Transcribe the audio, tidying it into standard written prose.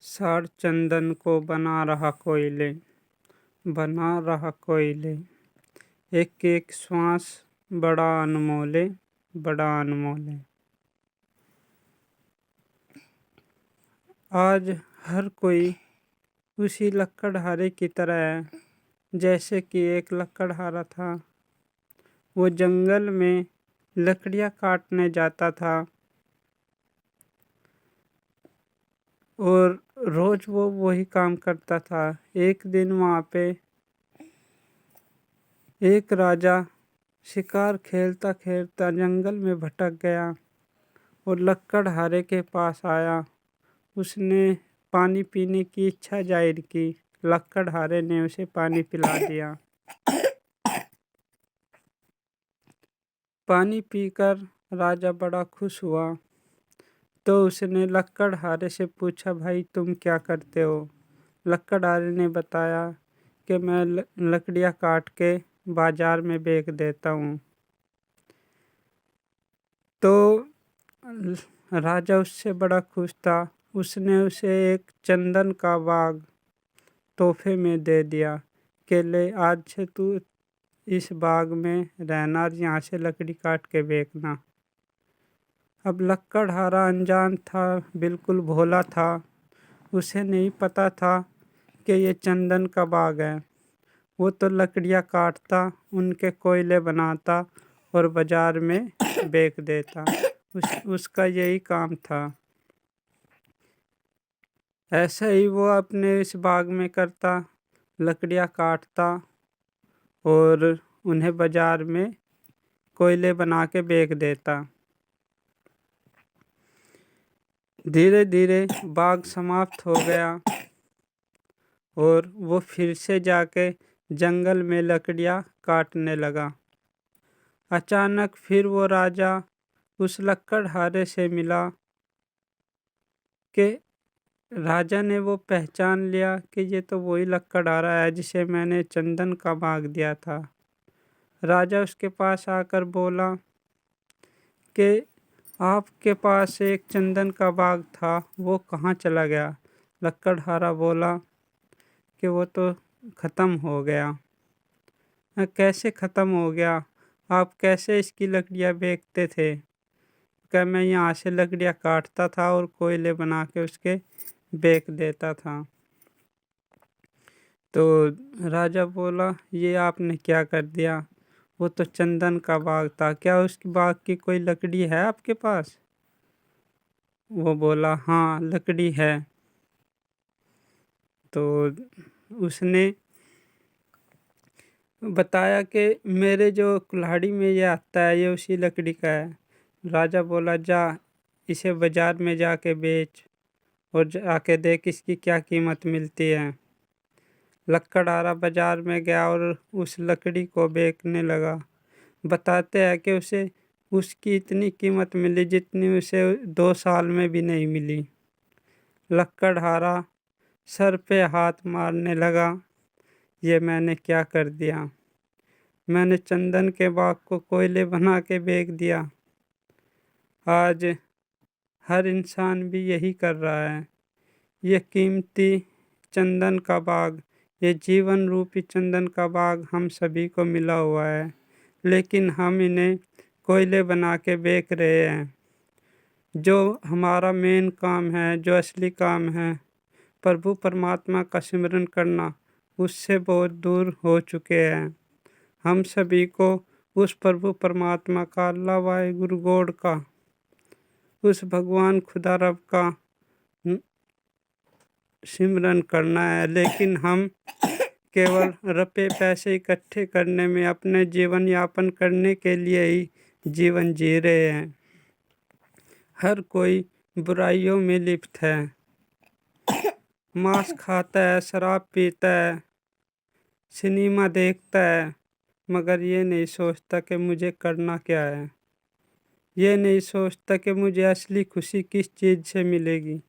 सार चंदन को बना रहा कोयले। एक एक श्वास बड़ा अनमोले। आज हर कोई उसी लकड़हारे की तरह है जैसे कि एक लकड़हारा था। वो जंगल में लकड़ियाँ काटने जाता था और रोज वो वही काम करता था। एक दिन वहाँ पे एक राजा शिकार खेलता खेलता जंगल में भटक गया और लकड़हारे के पास आया। उसने पानी पीने की इच्छा जाहिर की। लकड़हारे ने उसे पानी पिला दिया। पानी पीकर राजा बड़ा खुश हुआ तो उसने लकड़हारे से पूछा, भाई तुम क्या करते हो? लकड़हारे ने बताया कि मैं लकड़ियाँ काट के बाजार में बेच देता हूँ। तो राजा उससे बड़ा खुश था। उसने उसे एक चंदन का बाग तोहफे में दे दिया कि ले आज से तू इस बाग में रहना और यहाँ से लकड़ी काट के बेचना। अब लकड़हारा अनजान था, बिल्कुल भोला था। उसे नहीं पता था कि ये चंदन का बाग है। वो तो लकड़ियाँ काटता, उनके कोयले बनाता और बाजार में बेच देता। उसका यही काम था। ऐसा ही वो अपने इस बाग में करता, लकड़ियाँ काटता और उन्हें बाजार में कोयले बना के बेच देता। धीरे धीरे बाग समाप्त हो गया और वो फिर से जाके जंगल में लकड़ियाँ काटने लगा। अचानक फिर वो राजा उस लकड़हारे से मिला कि राजा ने वो पहचान लिया कि ये तो वही लकड़हारा है जिसे मैंने चंदन का बाग दिया था। राजा उसके पास आकर बोला कि आपके पास एक चंदन का बाग था, वो कहाँ चला गया? लकड़हारा बोला कि वो तो ख़त्म हो गया। कैसे ख़त्म हो गया? आप कैसे इसकी लकड़ियाँ बेचते थे? क्या मैं यहाँ से लकड़ियाँ काटता था और कोयले बना के उसके बेच देता था। तो राजा बोला, ये आपने क्या कर दिया? वो तो चंदन का बाग था, क्या उस बाग की कोई लकड़ी है आपके पास? वो बोला, हाँ लकड़ी है। तो उसने बताया कि मेरे जो कुल्हाड़ी में ये आता है ये उसी लकड़ी का है। राजा बोला, जा इसे बाजार में जाके बेच और जाके देख इसकी क्या कीमत मिलती है। लकड़हारा बाजार में गया और उस लकड़ी को बेचने लगा। बताते हैं कि उसे उसकी इतनी कीमत मिली जितनी उसे 2 साल में भी नहीं मिली। लकड़हारा सर पे हाथ मारने लगा, ये मैंने क्या कर दिया? मैंने चंदन के बाग को कोयले बना के बेच दिया। आज हर इंसान भी यही कर रहा है। ये कीमती चंदन का बाग, ये जीवन रूपी चंदन का बाग हम सभी को मिला हुआ है, लेकिन हम इन्हें कोयले बना के बेच रहे हैं। जो हमारा मेन काम है, जो असली काम है, प्रभु परमात्मा का सिमरन करना, उससे बहुत दूर हो चुके हैं। हम सभी को उस प्रभु परमात्मा का, अल्लाह वाहिगुरु गॉड का, उस भगवान खुदा रब का सिमरन करना है। लेकिन हम केवल रुपए पैसे इकट्ठे करने में, अपने जीवन यापन करने के लिए ही जीवन जी रहे हैं। हर कोई बुराइयों में लिप्त है। मांस खाता है, शराब पीता है, सिनेमा देखता है, मगर ये नहीं सोचता कि मुझे करना क्या है। ये नहीं सोचता कि मुझे असली खुशी किस चीज़ से मिलेगी।